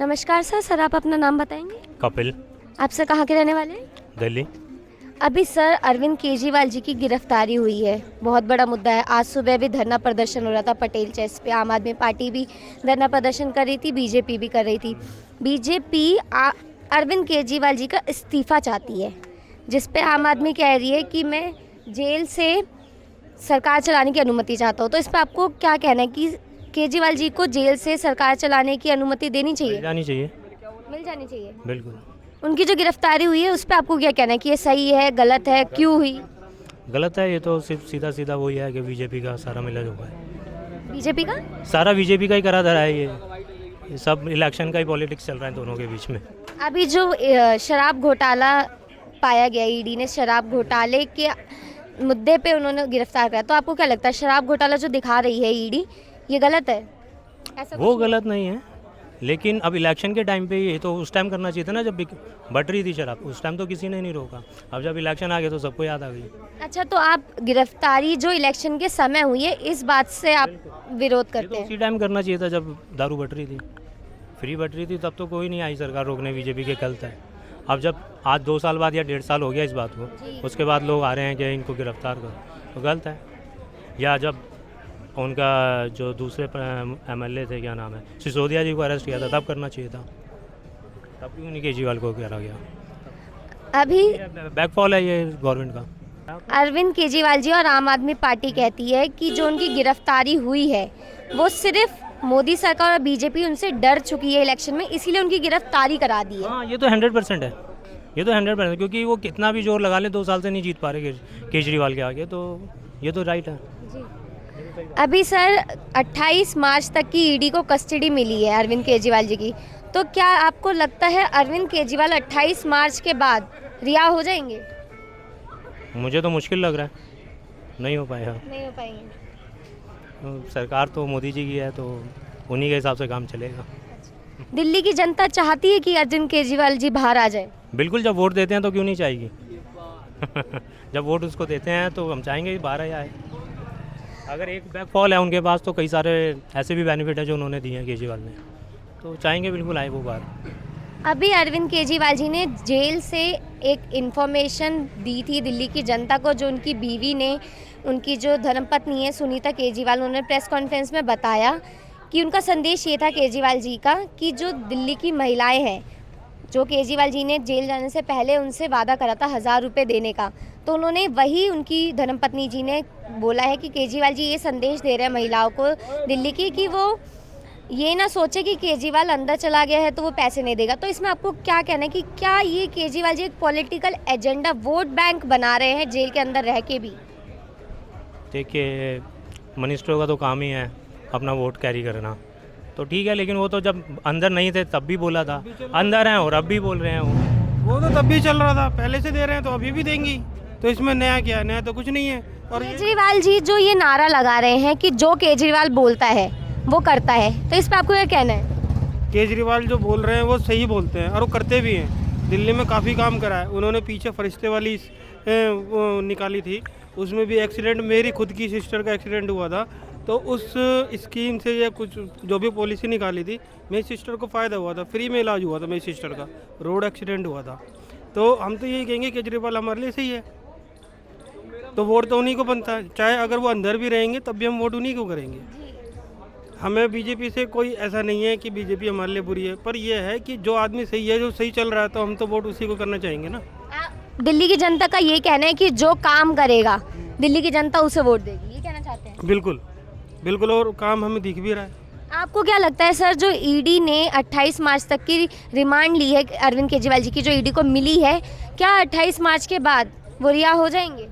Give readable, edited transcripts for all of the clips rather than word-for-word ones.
नमस्कार sir. Sir आप अपना नाम बताएंगे? कपिल। आप सर कहाँ के रहने वाले हैं? दिल्ली। अभी सर अरविंद केजरीवाल जी की गिरफ्तारी हुई है, बहुत बड़ा मुद्दा है। आज सुबह भी धरना प्रदर्शन हो रहा था पटेल चौक पे। आम आदमी पार्टी भी धरना प्रदर्शन कर रही थी, बीजेपी भी कर रही थी। बीजेपी अरविंद केजरीवाल जी का इस्तीफा चाहती है, जिस पे आम आदमी कह रही है कि मैं जेल से सरकार चलाने की अनुमति चाहता हूँ। तो इस पर आपको क्या कहना है कि केजरीवाल जी को जेल से सरकार चलाने की अनुमति देनी मिल चाहिए? जानी चाहिए। मिल जानी चाहिए। बिल्कुल। उनकी जो गिरफ्तारी हुई है उस पर आपको क्या कहना है कि ये सही है, गलत है, क्यों हुई? गलत है, ये तो सिर्फ सीधा सीधा वही है कि बीजेपी का सारा मिला जुला है। बीजेपी का सारा बीजेपी का ही करा धरा है ये सब इलेक्शन का ही पॉलिटिक्स चल रहा है दोनों के बीच में। अभी जो शराब घोटाला पाया गया, ईडी ने शराब घोटाले के मुद्दे पे उन्होंने गिरफ्तार करा, तो आपको क्या लगता है शराब घोटाला जो दिखा रही है ईडी, ये गलत है? ऐसा वो कुछ गलत नहीं है, लेकिन अब इलेक्शन के टाइम पे ये तो उस टाइम करना चाहिए था ना, जब बट रही थी शराब, उस टाइम तो किसी ने नहीं रोका। अब जब इलेक्शन आ गया तो सबको याद आ गई। अच्छा, तो आप गिरफ्तारी जो इलेक्शन के समय हुई है इस बात से आप विरोध ये करते तो हैं? उसी टाइम करना चाहिए था जब दारू बट रही थी, फ्री बट रही थी, तब तो कोई नहीं आई सरकार रोकने, बीजेपी के गलत है। अब जब आज 2 साल बाद या 1.5 साल हो गया इस बात को, उसके बाद लोग आ रहे हैं कि इनको गिरफ्तार करो, तो गलत है। या जब उनका जो दूसरे एमएलए थे, क्या नाम है, सिसोदिया जी को अरेस्ट किया था, तब करना चाहिए था, तब क्यों नहीं केजरीवाल को करा गया? अभी बैकफॉल है ये गवर्नमेंट का। अरविंद केजरीवाल जी और आम आदमी पार्टी कहती है कि जो उनकी गिरफ्तारी हुई है वो सिर्फ मोदी सरकार और बीजेपी उनसे डर चुकी है इलेक्शन में, इसीलिए उनकी गिरफ्तारी करा दी है। हाँ, ये तो 100% है, ये तो 100%, क्योंकि वो कितना भी जोर लगा ले 2 साल से नहीं जीत पा रहे केजरीवाल के आगे, तो ये तो राइट है। अभी सर 28 मार्च तक की ईडी को कस्टडी मिली है अरविंद केजरीवाल जी की, तो क्या आपको लगता है अरविंद केजरीवाल 28 मार्च के बाद रिहा हो जाएंगे? मुझे तो मुश्किल लग रहा है, नहीं हो पाएगा। नहीं हो पाएंगे। सरकार तो मोदी जी की है, तो उन्हीं के हिसाब से काम चलेगा। दिल्ली की जनता चाहती है कि अरविंद केजरीवाल जी बाहर आ जाए? बिल्कुल, जब वोट देते हैं तो क्यों नहीं चाहेगी जब वोट उसको देते हैं तो हम चाहेंगे कि बाहर ही आए। अगर एक बैकफॉल है उनके पास, तो कई सारे ऐसे भी बेनिफिट है जो उन्होंने दिए हैं केजरीवाल ने, तो चाहेंगे बिल्कुल आए वो बाहर। अभी अरविंद केजरीवाल जी ने जेल से एक इन्फॉर्मेशन दी थी दिल्ली की जनता को, जो उनकी बीवी ने, उनकी जो धर्मपत्नी है सुनीता केजरीवाल, उन्होंने प्रेस कॉन्फ्रेंस में बताया कि उनका संदेश ये था केजरीवाल जी का कि जो दिल्ली की महिलाएं हैं, जो केजरीवाल जी ने जेल जाने से पहले उनसे वादा करा था 1000 रुपये देने का, तो उन्होंने वही, उनकी धर्मपत्नी जी ने बोला है कि केजरीवाल जी ये संदेश दे रहे हैं महिलाओं को दिल्ली की कि वो ये ना सोचे कि केजरीवाल अंदर चला गया है तो वो पैसे नहीं देगा। तो इसमें आपको क्या कहना है कि क्या ये केजरीवाल जी एक पॉलिटिकल एजेंडा, वोट बैंक बना रहे हैं जेल के अंदर रह के भी? देखिए, मिनिस्टरों का तो काम ही है अपना वोट कैरी करना, तो ठीक है, लेकिन वो तो जब अंदर नहीं थे तब भी बोला था, अंदर हैं और अब भी बोल रहे हैं वो तो तब भी चल रहा था, पहले से दे रहे हैं तो अभी भी देंगी, तो इसमें नया क्या है? नया तो कुछ नहीं है। और केजरीवाल जी जो ये नारा लगा रहे हैं कि जो केजरीवाल बोलता है वो करता है, तो इस पर आपको क्या कहना है? केजरीवाल जो बोल रहे हैं वो सही बोलते हैं और वो करते भी हैं। दिल्ली में काफ़ी काम करा है उन्होंने। पीछे फरिश्ते वाली वो निकाली थी, उसमें भी एक्सीडेंट, मेरी खुद की सिस्टर का एक्सीडेंट हुआ था, तो उस स्कीम से या कुछ जो भी पॉलिसी निकाली थी, मेरी सिस्टर को फ़ायदा हुआ था, फ्री में इलाज हुआ था मेरी सिस्टर का, रोड एक्सीडेंट हुआ था। तो हम तो यही कहेंगे केजरीवाल हमारे लिए सही है, तो वोट तो उन्हीं को बनता है, चाहे अगर वो अंदर भी रहेंगे तब भी हम वोट उन्हीं को करेंगे। हमें बीजेपी से कोई ऐसा नहीं है कि बीजेपी हमारे लिए बुरी है, पर यह है कि जो आदमी सही है, जो सही चल रहा है, तो हम तो वोट उसी को करना चाहेंगे ना। दिल्ली की जनता का ये कहना है कि जो काम करेगा दिल्ली की जनता उसे वोट देगी, ये कहना चाहते हैं? बिल्कुल बिल्कुल, और काम हमें दिख भी रहा है। आपको क्या लगता है सर, जो ईडी ने 28 मार्च तक की रिमांड ली है अरविंद केजरीवाल जी की, जो ईडी को मिली है, क्या 28 मार्च के बाद वो रिहा हो जाएंगे?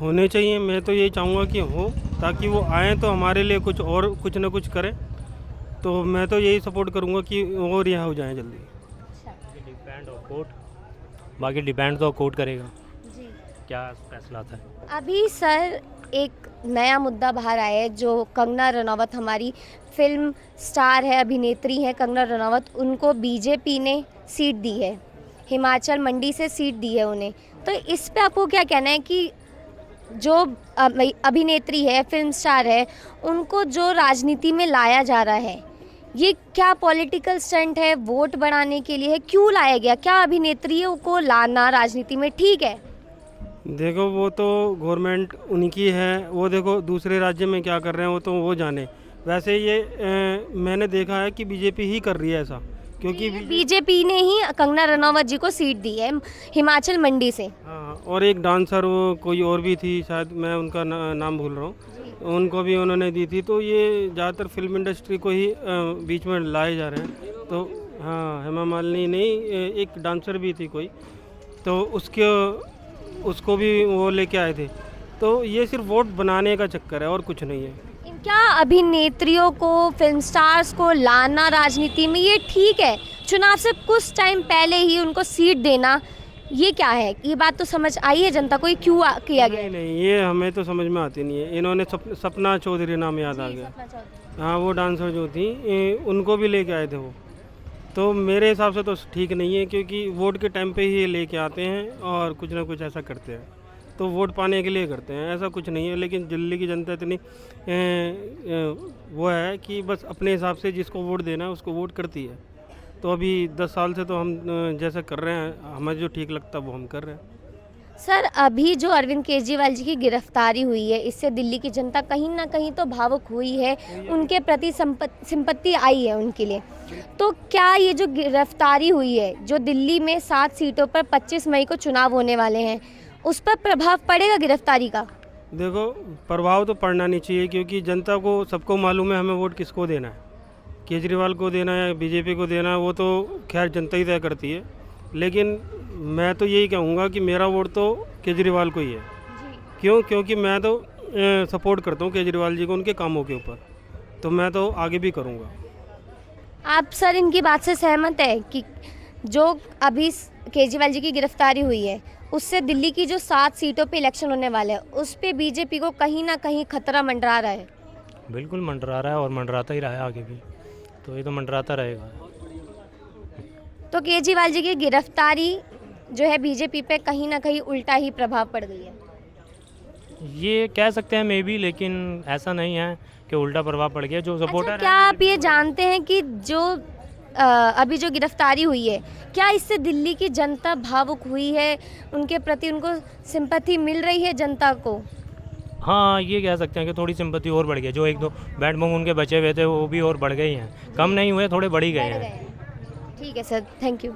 होने चाहिए, मैं तो यही चाहूँगा कि हो, ताकि वो आएँ तो हमारे लिए कुछ और कुछ ना कुछ करें, तो मैं तो यही सपोर्ट करूँगा कि वो रिहा हो जाएँ जल्दी। डिपेंड ऑफ कोर्ट, बाकी डिपेंड तो कोर्ट करेगा जी। क्या फैसला आता है। अभी सर एक नया मुद्दा बाहर आया है, जो कंगना रनावत, हमारी फिल्म स्टार है, अभिनेत्री है कंगना रनावत, उनको बीजेपी ने सीट दी है, हिमाचल मंडी से सीट दी है उन्हें। तो इस पे आपको क्या कहना है कि जो अभिनेत्री है, फिल्म स्टार है, उनको जो राजनीति में लाया जा रहा है, ये क्या पॉलिटिकल स्टंट है, वोट बढ़ाने के लिए है, क्यों लाया गया? क्या अभिनेत्रियों को लाना राजनीति में ठीक है? देखो वो तो गवर्नमेंट उन्हीं की है, वो देखो दूसरे राज्य में क्या कर रहे हैं वो तो वो जाने। वैसे ये मैंने देखा है कि बीजेपी ही कर रही है ऐसा, क्योंकि बीजेपी ने ही कंगना रनौत जी को सीट दी है हिमाचल मंडी से। हाँ, और एक डांसर वो कोई और भी थी, शायद मैं उनका नाम भूल रहा हूँ, उनको भी उन्होंने दी थी। तो ये ज़्यादातर फिल्म इंडस्ट्री को ही बीच में लाए जा रहे हैं। तो हाँ, हेमा मालिनी नहीं, एक डांसर भी थी कोई, तो उसको भी वो लेके आए थे। तो ये सिर्फ वोट बनाने का चक्कर है और कुछ नहीं है। क्या अभिनेत्रियों को, फिल्म स्टार्स को लाना राजनीति में ये ठीक है? चुनाव से कुछ टाइम पहले ही उनको सीट देना, ये क्या है? ये बात तो समझ आई है जनता को, ये क्यों किया गया? नहीं, ये हमें तो समझ में आती नहीं है। इन्होंने सपना चौधरी नाम याद आ गया। हाँ, वो डांसर जो थी उनको भी लेके आए थे वो। तो मेरे हिसाब से तो ठीक नहीं है, क्योंकि वोट के टाइम पे ही ये लेके आते हैं और कुछ ना कुछ ऐसा करते हैं। तो वोट पाने के लिए करते हैं, ऐसा कुछ नहीं है। लेकिन दिल्ली की जनता इतनी वो है कि बस अपने हिसाब से जिसको वोट देना है उसको वोट करती है। तो अभी 10 साल से तो हम जैसा कर रहे हैं, हमें जो ठीक लगता है वो हम कर रहे हैं। सर, अभी जो अरविंद केजरीवाल जी की गिरफ्तारी हुई है, इससे दिल्ली की जनता कहीं ना कहीं तो भावुक हुई है, उनके प्रति सिंपत्ति आई है उनके लिए। तो क्या ये जो गिरफ्तारी हुई है, जो दिल्ली में 7 सीटों पर 25 मई को चुनाव होने वाले हैं, उस पर प्रभाव पड़ेगा गिरफ्तारी का? देखो, प्रभाव तो पड़ना नहीं चाहिए, क्योंकि जनता को सबको मालूम है हमें वोट किसको देना है। केजरीवाल को देना है या बीजेपी को देना है, वो तो खैर जनता ही तय करती है। लेकिन मैं तो यही कहूँगा कि मेरा वोट तो केजरीवाल को ही है। क्यों? क्योंकि मैं तो सपोर्ट करता हूँ केजरीवाल जी को उनके कामों के ऊपर, तो मैं तो आगे भी करूँगा। आप सर इनकी बात से सहमत है कि जो अभी केजरीवाल जी की गिरफ्तारी हुई है, उससे दिल्ली की जो 7 सीटों पे इलेक्शन होने वाले हैं, उस पे बीजेपी को कहीं ना कहीं खतरा मंडरा रहा है? बिल्कुल मंडरा रहा है और मंडराता ही रहा है आगे भी, तो ये तो मंडराता रहेगा। तो केजरीवाल जी की गिरफ्तारी जो है बीजेपी पे कहीं ना कहीं उल्टा ही प्रभाव पड़ गई है? ये कह सकते हैं मे बी, लेकिन ऐसा नहीं है कि उल्टा प्रभाव पड़ गया। जो सपोर्टर अच्छा, क्या आप ये जानते हैं कि जो अभी जो गिरफ्तारी हुई है, क्या इससे दिल्ली की जनता भावुक हुई है, उनके प्रति उनको सिंपैथी मिल रही है जनता को? हाँ, ये कह सकते हैं कि थोड़ी सिंपत्ति और बढ़ गई। जो 1-2 बैड बम उनके बचे हुए थे वो भी और बढ़ गए हैं, कम नहीं हुए, थोड़े बढ़ ही गए हैं। ठीक है सर, थैंक यू।